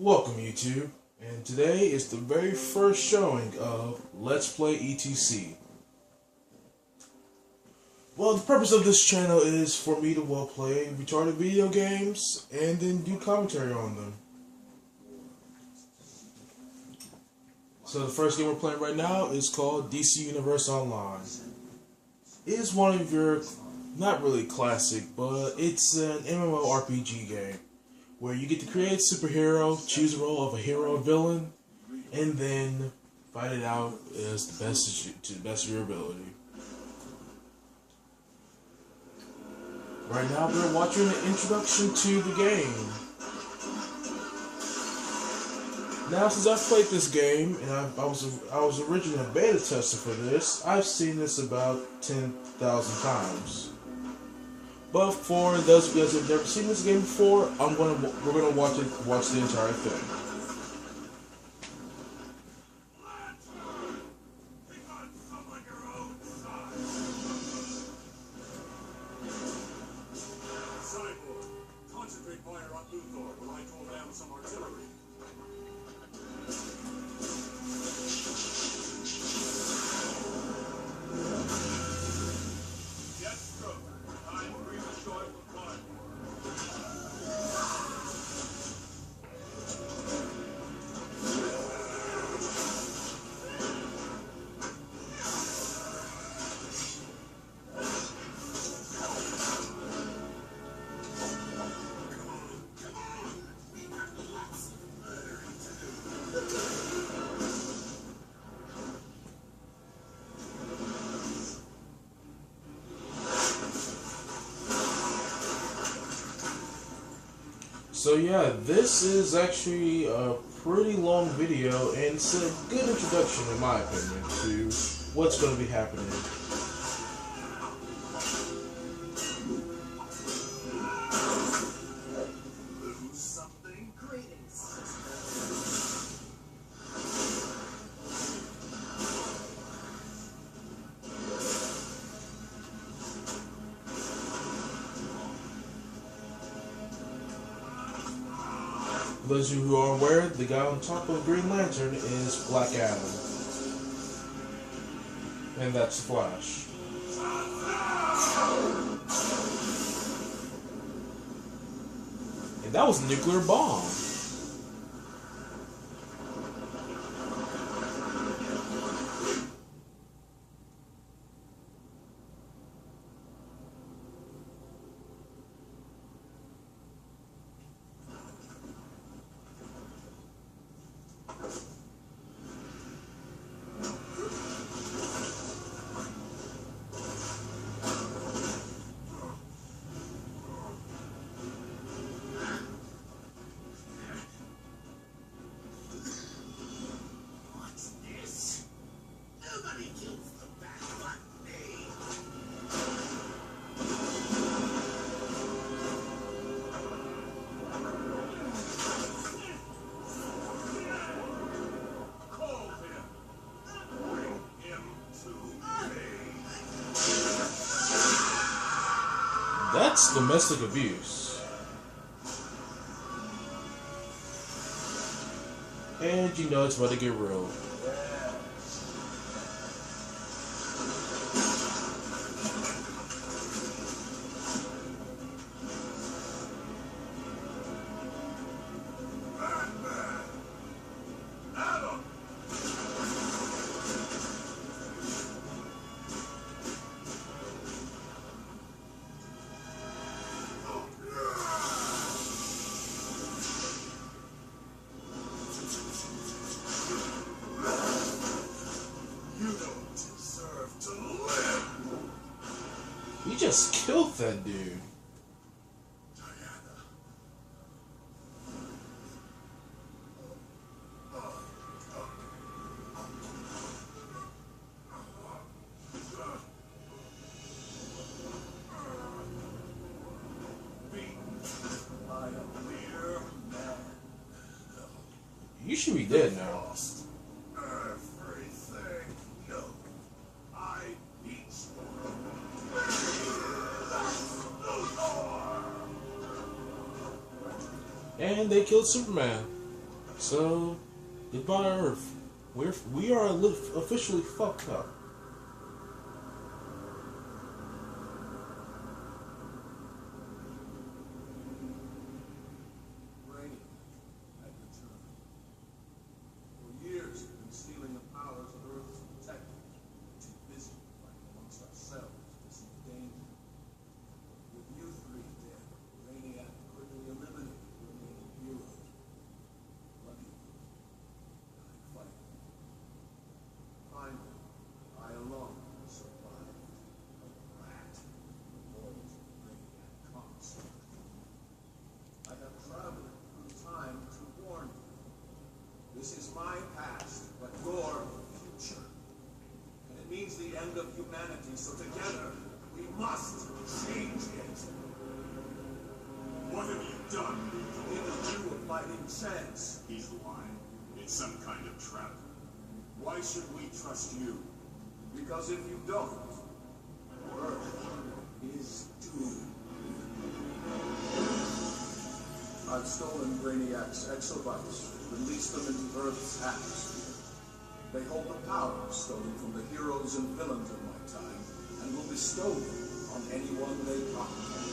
Welcome YouTube, and today is the very first showing of Let's Play ETC. Well, the purpose of this channel is for me to play retarded video games and then do commentary on them. So the first game we're playing right now is called DC Universe Online. It is one of your, not really classic, but it's an MMORPG game where you get to create a superhero, choose a role of a hero or villain, and then fight it out as the best to the best of your ability. Right now we're watching an introduction to the game. Now since I've played this game, and I was originally a beta tester for this, I've seen this about 10,000 times. But for those of you guys who have never seen this game before, we're gonna watch the entire thing. Concentrate fire on Luthor while I call down some artillery. So yeah, this is actually a pretty long video, and it's a good introduction, in my opinion, to what's going to be happening. For those of you who are aware, the guy on top of Green Lantern is Black Adam. And that's the Flash. And that was a nuclear bomb. That's domestic abuse. And you know it's about to get real. You just killed that dude. You should be dead now. And they killed Superman. So, goodbye Earth. We are officially fucked up. Rainy had returned. For years, we've been stealing the powers of Earth's protectors. Too busy fighting amongst ourselves to see the danger. With you three dead, Brainiac quickly eliminated the remaining heroes. Lucky you. Died fighting. Finally, I alone survived. A rat. Loyal to the Brainiac construct. I have traveled through time to warn you. This is my past, but your future. And it means the end of humanity, so together, we must change it. What have you done? Given you a fighting chance. He's lying. It's some kind of trap. Why should we trust you? Because if you don't, Earth is doomed. I've stolen Brainiac's exobytes, released them into Earth's atmosphere. They hold the power stolen from the heroes and villains of my time, and will bestow them on anyone they contact.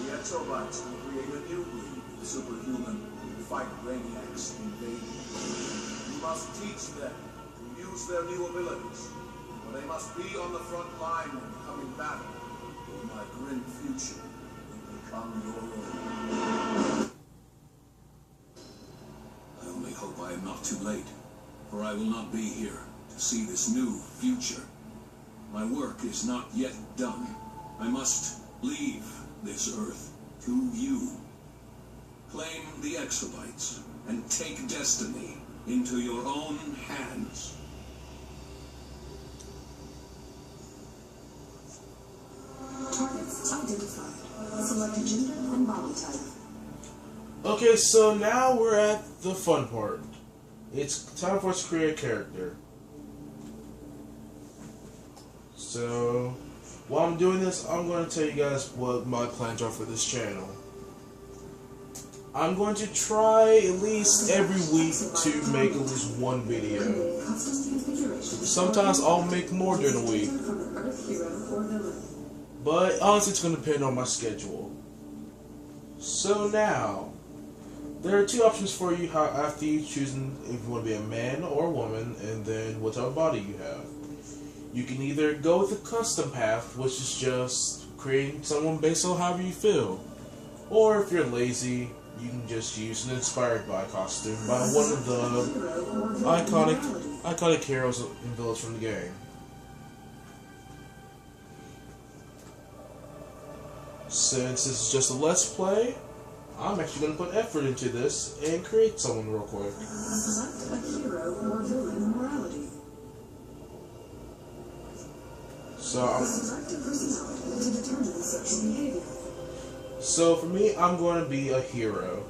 The exobytes will create a new breed of superhuman who fight Brainiac's invaders. You must teach them to use their new abilities, for they must be on the front line in the coming battle, or my grim future will become your own. I only hope I am not too late, for I will not be here to see this new future. My work is not yet done. I must leave this Earth to you. Claim the exobytes and take destiny into your own hands. Targets identified. Select gender and body type. Okay, so now we're at the fun part. It's time for us to create a character. So, while I'm doing this, I'm going to tell you guys what my plans are for this channel. I'm going to try at least every week to make at least one video. Sometimes I'll make more during the week. But honestly, it's going to depend on my schedule. So now, there are two options for you after you choosing if you want to be a man or a woman, and then what type of body you have. You can either go with the custom path, which is just creating someone based on however you feel. Or if you're lazy, you can just use an inspired by costume by one of the iconic heroes and villains from the game. Since this is just a let's play, I'm actually going to put effort into this and create someone real quick. Select a hero or villain morality. Select a personality to determine sexual behavior. So for me, I'm going to be a hero.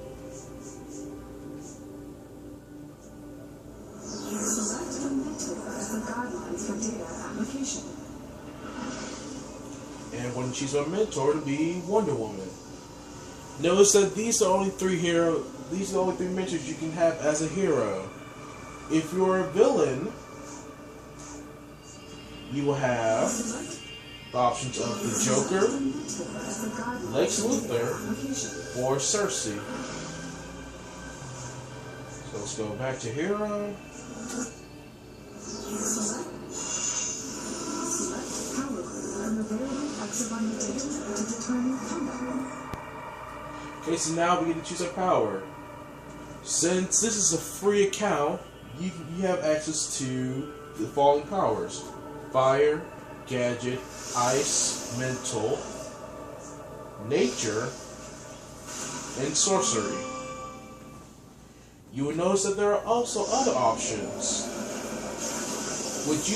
Select a mentor as the guidelines for data application. And I'm going to choose my mentor to be Wonder Woman. Notice that these are only three mentors you can have as a hero. If you're a villain, you will have the options of the Joker, Lex Luthor, or Cersei. So let's go back to hero. Select power group from available exobyte data to determine combat role. Okay, so now we get to choose our power. Since this is a free account, you have access to the following powers: fire, gadget, ice, mental, nature, and sorcery. You will notice that there are also other options, which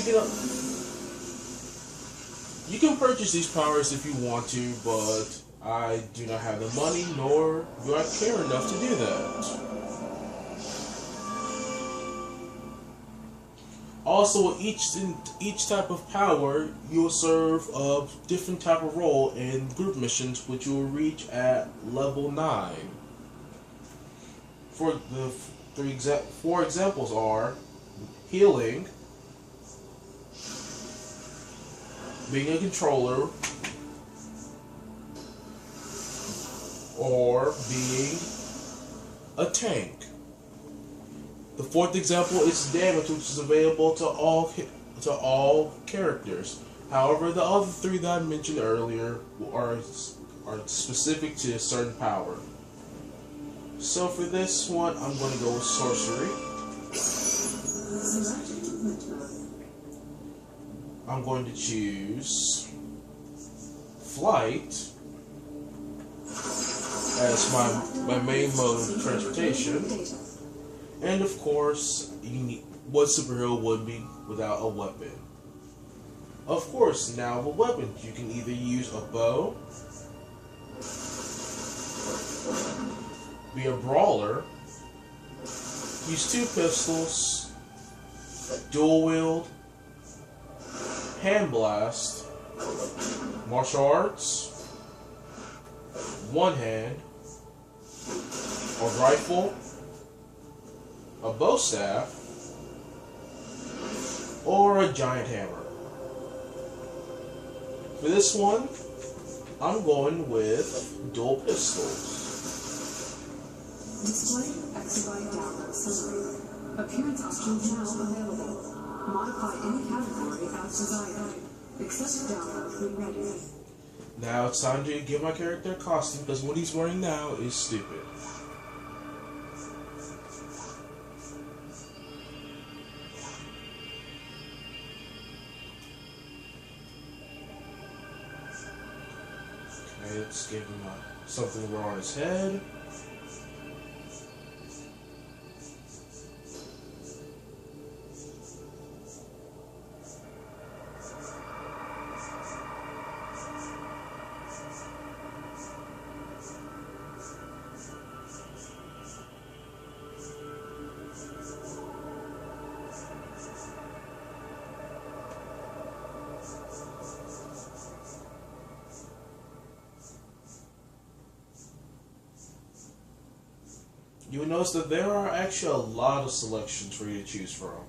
you can purchase these powers if you want to, but I do not have the money, nor do I care enough to do that. Also, with each type of power, you will serve a different type of role in group missions, which you will reach at level 9. Four examples are healing, being a controller, or being a tank. The fourth example is damage, which is available to all characters. However, the other three that I mentioned earlier are specific to a certain power. So for this one, I'm going to go with sorcery. I'm going to choose flight as my main mode of transportation. And of course, what superhero would be without a weapon? Of course, now with weapons, you can either use a bow, be a brawler, use 2 pistols, dual wield, hand blast, martial arts, one hand, a rifle, a bow staff, or a giant hammer. For this one, I'm going with dual pistols. Display exabyte download summary. Appearance options now available. Modify any category as desired. Accept download when ready. Now it's time to give my character a costume because what he's wearing now is stupid. Okay, let's give him something to wear on his head. You will notice that there are actually a lot of selections for you to choose from.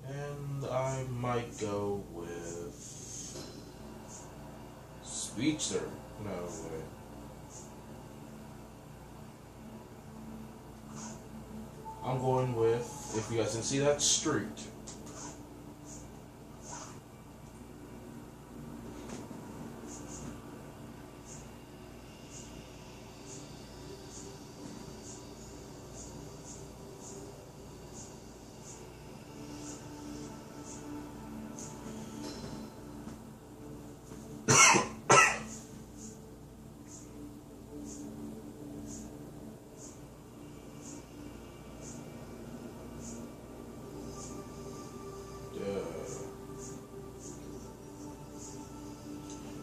And I might go with Speedster. No, wait. I'm going with, if you guys can see that, Street.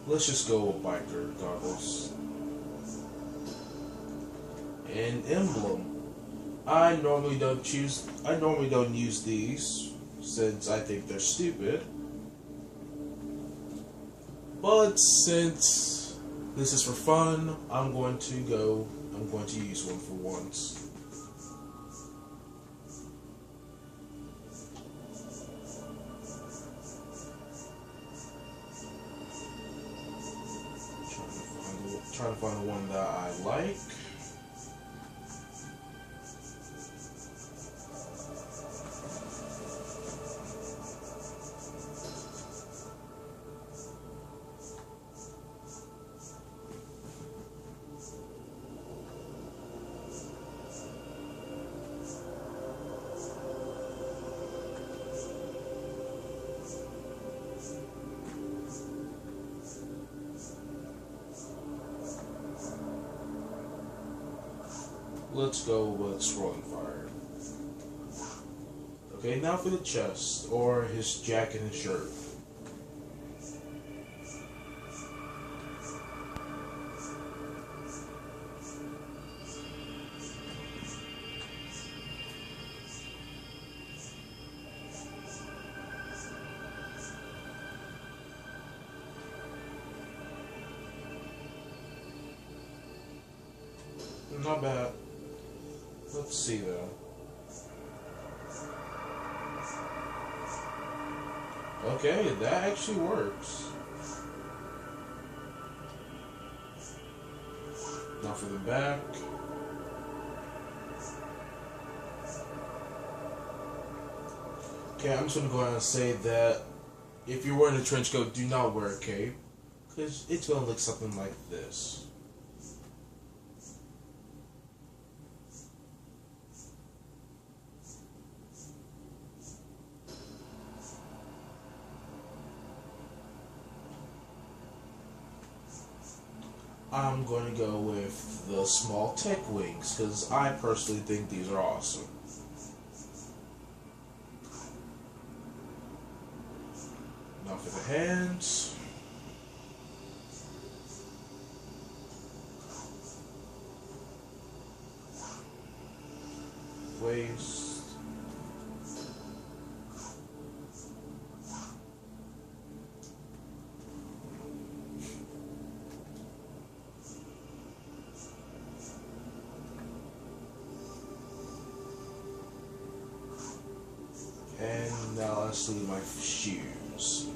Let's just go with biker goggles. An emblem. I normally don't use these since I think they're stupid. But since this is for fun, I'm going to use one for once. Trying to find the one that I like. Let's go with Scrolling Fire. Okay, now for the chest, or his jacket and shirt. Not bad. Let's see though. Okay, that actually works. Now for the back. Okay, I'm just gonna go ahead and say that if you're wearing a trench coat, do not wear a cape, because it's gonna look something like this. I'm going to go with the small tech wings, because I personally think these are awesome. Now for the hands. Waist. And now lastly, my shoes.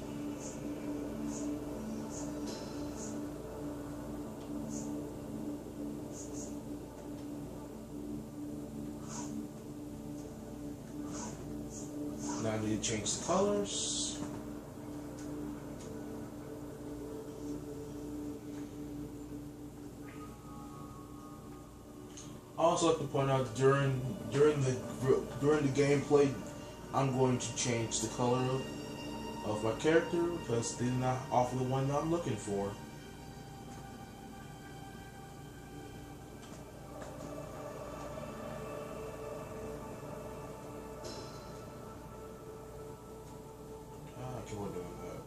Now I need to change the colors. I also like to point out during the gameplay, I'm going to change the color of my character because they did not offer the one that I'm looking for. I can work on that.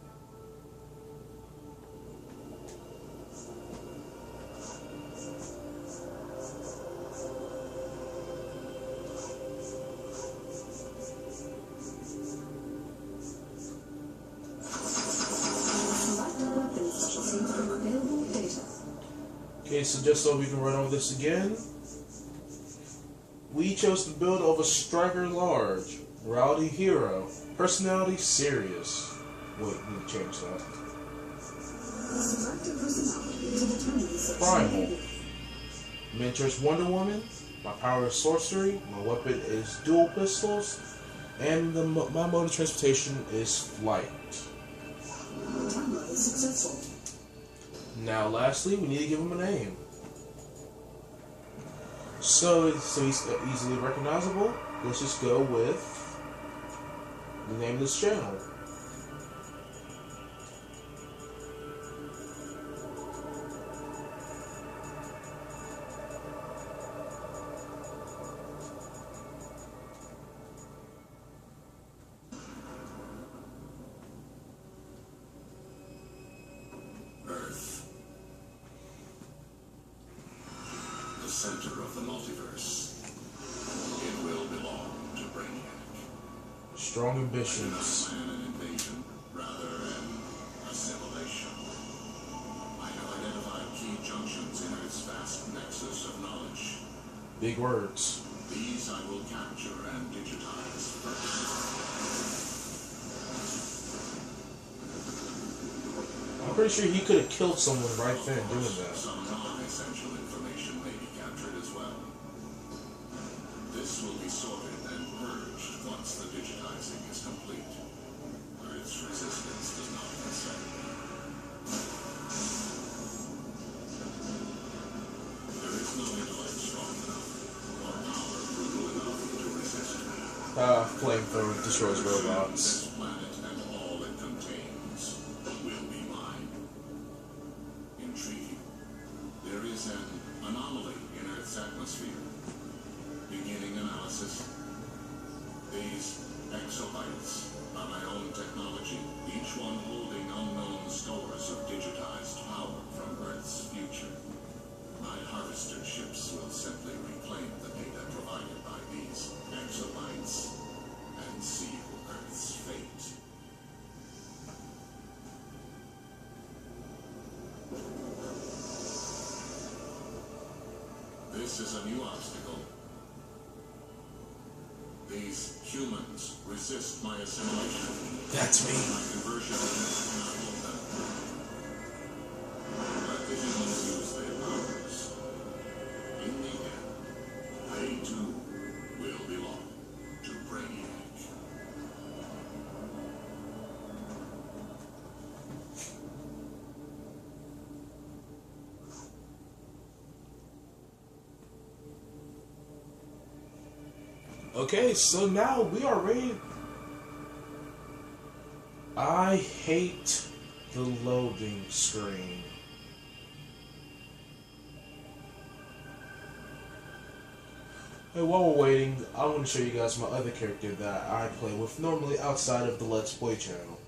Okay, so just so we can run over this again, we chose the build of a striker large, morality hero, personality serious. Wait, we need to change that. Primal. Miniatures Wonder Woman. My power is sorcery. My weapon is dual pistols, and my mode of transportation is flight. Now, lastly, we need to give him a name. So he's easily recognizable. Let's just go with the name of this channel. Center of the multiverse. It will belong to Brainiac. Strong ambitions. I do not plan an invasion, rather an assimilation. I have identified key junctions in Earth's vast nexus of knowledge. Big words. These I will capture and digitize first. I'm pretty sure he could have killed someone right then doing that. Some non-essential information may be captured as well. This will be sorted and purged once the digitizing is complete. Earth's resistance does not concern me. There is no intellect strong enough, or power brutal enough to resist me. Flamethrower destroys robots. This planet and all it contains will be mine. Intriguing. There is an anomaly in Earth's atmosphere. Beginning analysis. These exobytes are my own technology, each one holding unknown stores of digitized power from Earth's future. My harvester ships will simply reclaim the data provided by these exobytes and seal Earth's fate. This is a new obstacle. These humans resist my assimilation. That's me. My conversion cannot hold them. Let the humans use their powers. In the end, they too will belong to Brainiac. Okay, so now we are ready. I hate the loading screen. Hey, while we're waiting, I want to show you guys my other character that I play with normally outside of the Let's Play channel.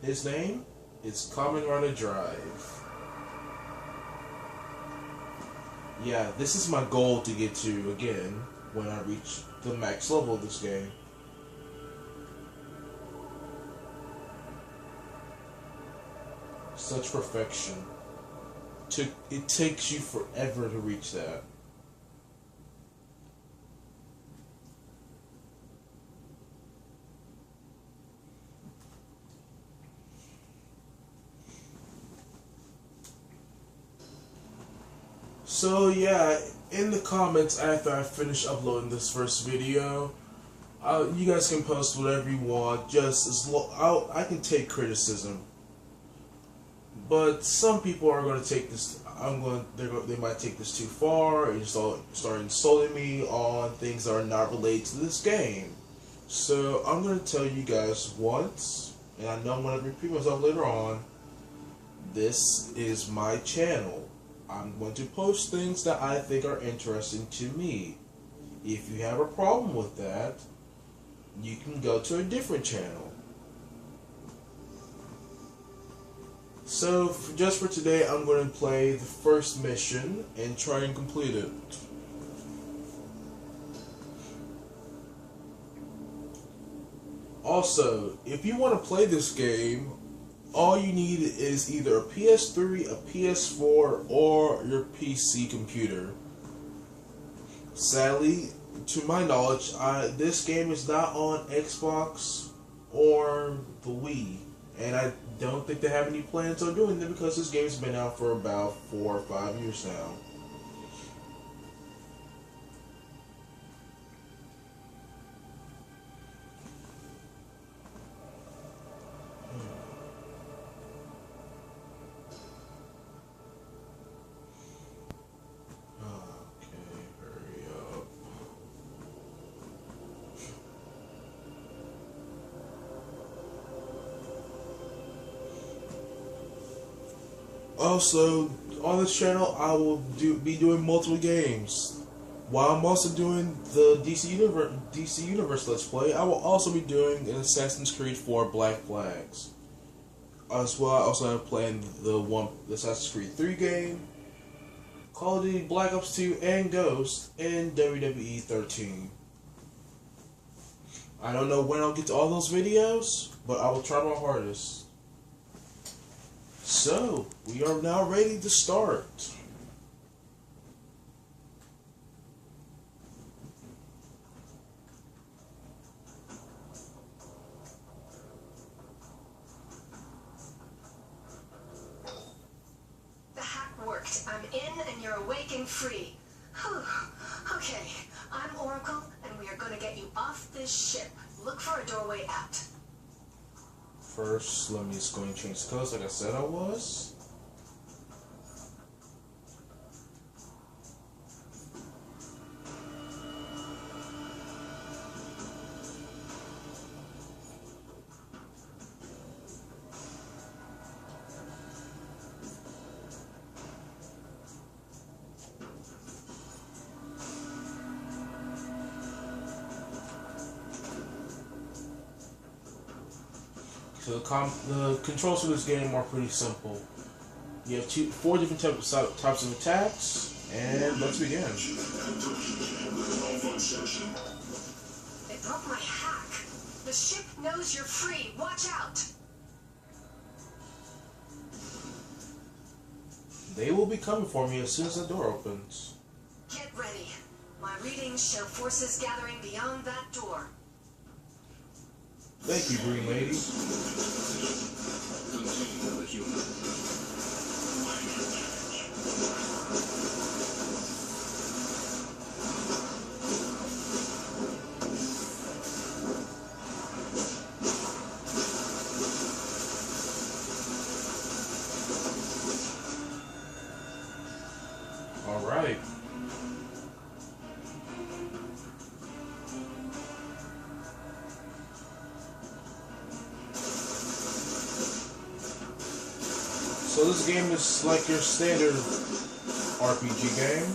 His name is Kamen Rider Drive. Yeah, this is my goal to get to again when I reach the max level of this game. Such perfection. It takes you forever to reach that. So yeah, in the comments after I finish uploading this first video, you guys can post whatever you want. Just as I can take criticism, but some people are going to take this. They might take this too far and start insulting me on things that are not related to this game. So I'm going to tell you guys once, and I know I'm going to repeat myself later on. This is my channel. I'm going to post things that I think are interesting to me. If you have a problem with that, you can go to a different channel. So, just for today, I'm going to play the first mission and try and complete it. Also, if you want to play this game, all you need is either a PS3, a PS4, or your PC computer. Sadly, to my knowledge, this game is not on Xbox or the Wii. And I don't think they have any plans on doing it because this game's been out for about 4 or 5 years now. Also, on this channel, I will be doing multiple games. While I'm also doing the DC Universe Let's Play, I will also be doing an Assassin's Creed 4 Black Flags. As well, I also have planned the Assassin's Creed 3 game, Call of Duty Black Ops 2 and Ghost, and WWE 13. I don't know when I'll get to all those videos, but I will try my hardest. So, we are now ready to start. The hack worked. I'm in and you're awake and free. Whew. Okay, I'm Oracle and we are going to get you off this ship. Look for a doorway out. First, let me just go and change the colors like I said I was. So the controls for this game are pretty simple. You have 4 different types of attacks, and let's begin. It broke my hack. The ship knows you're free. Watch out. They will be coming for me as soon as the door opens. Get ready. My readings show forces gathering beyond that door. Thank you, Green Lady. Contain the human. All right. So this game is like your standard RPG game.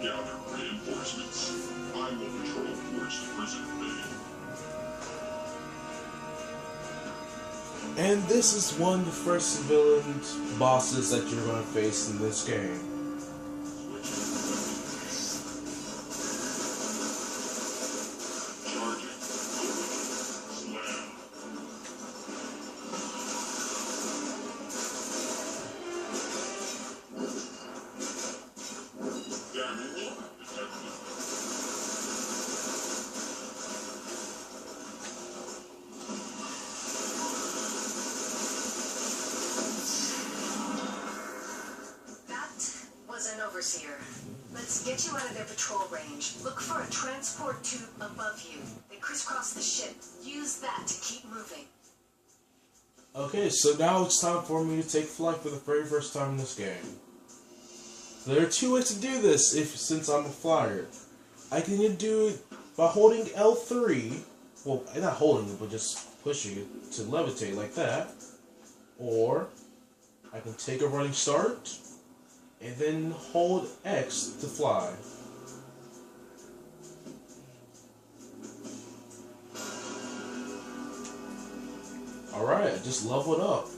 Gather reinforcements. I will patrol towards the prison bay. And this is one of the first villain bosses that you're going to face in this game. Charging. Slam. Damage detected. That was an overseer. Let's get you out of their patrol range. Look for a transport tube above you. They crisscross the ship. Use that to keep moving. Okay, so now it's time for me to take flight for the very first time in this game. There are two ways to do this since I'm a flyer. I can either do it by holding L3, well, not holding it, but just pushing it to levitate like that, or I can take a running start and then hold X to fly. Alright, I just leveled up.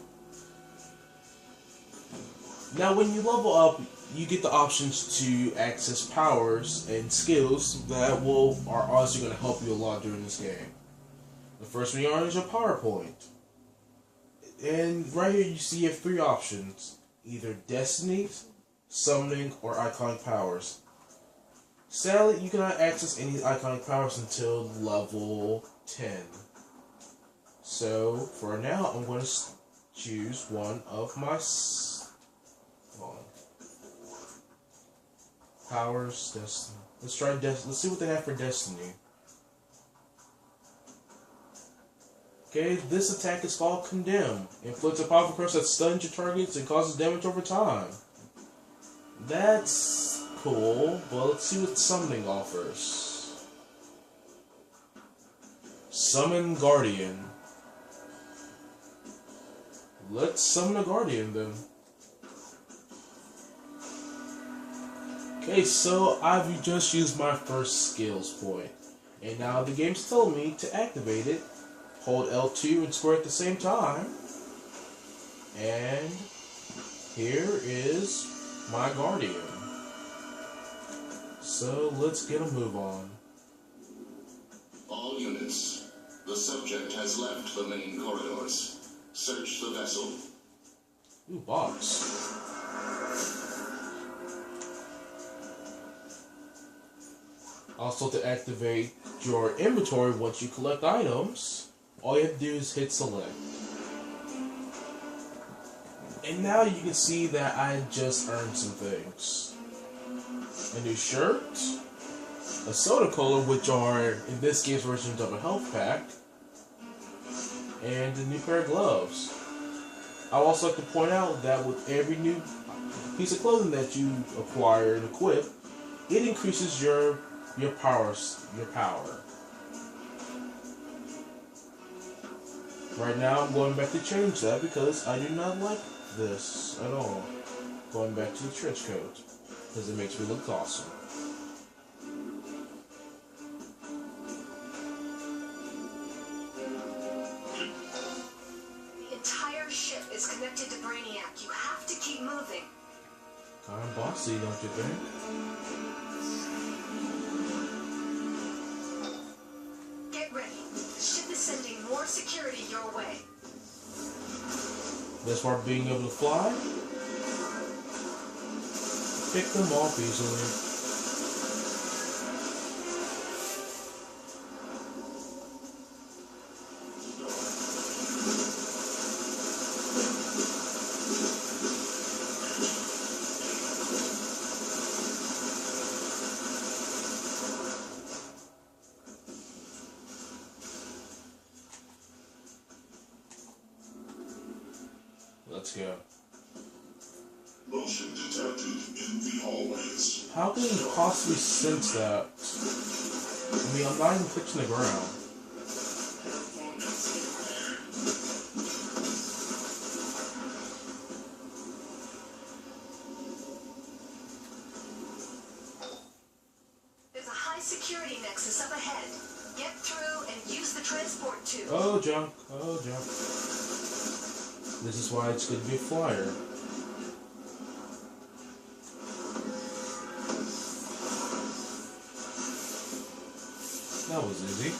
Now when you level up, you get the options to access powers and skills that are honestly going to help you a lot during this game. The first one you are is your power point. And right here you have three options. Either Destiny, Summoning, or Iconic Powers. Sadly, you cannot access any Iconic Powers until level 10. So, for now, I'm going to choose one of my powers. Destiny. Let's try Let's see what they have for Destiny. Okay, this attack is called Condemn. Inflicts a powerful curse that stuns your targets and causes damage over time. That's cool, but let's see what Summoning offers. Summon Guardian. Let's summon a Guardian then. Okay, so I've just used my first skills point. And now the game's telling me to activate it. Hold L2 and square at the same time. And here is my Guardian. So let's get a move on. All units. The subject has left the main corridors. Search the vessel. Ooh, box. Also, to activate your inventory once you collect items, all you have to do is hit select. And now you can see that I just earned some things. A new shirt, a soda cola, which are, in this game's version of a health pack, and a new pair of gloves. I would also like to point out that with every new piece of clothing that you acquire and equip, it increases your power. Right now I'm going back to change that because I do not like this at all. Going back to the trench coat because it makes me look awesome. The entire ship is connected to Brainiac. You have to keep moving. Kind of bossy, don't you think? Get ready. The ship is sending more security your way. Best part of being able to fly. Pick them off easily. Let's go. Motion detected in the hallways. How can he possibly sense that? I mean, I'm not even touching the ground. There's a high security nexus up ahead. Get through and use the transport tube. Oh, junk. Oh, junk. This is why it's good to be a flyer. That was easy.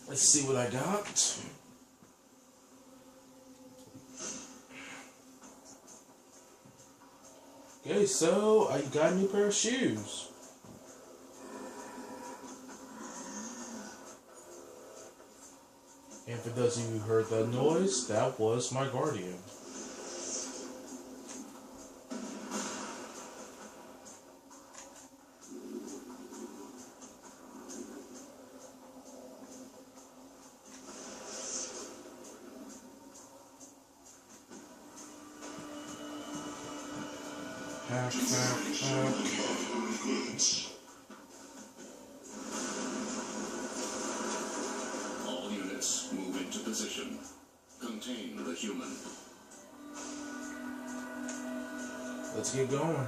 Let's see what I got. Okay, so I got a new pair of shoes. And for those of you who heard that noise, that was my guardian. Hack, hack, hack. All units move into position. Contain the human. Let's get going.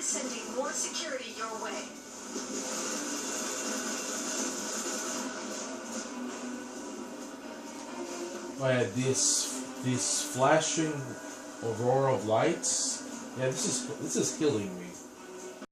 Sending more security your way. I had this flashing aurora of lights. Yeah, this is healing me.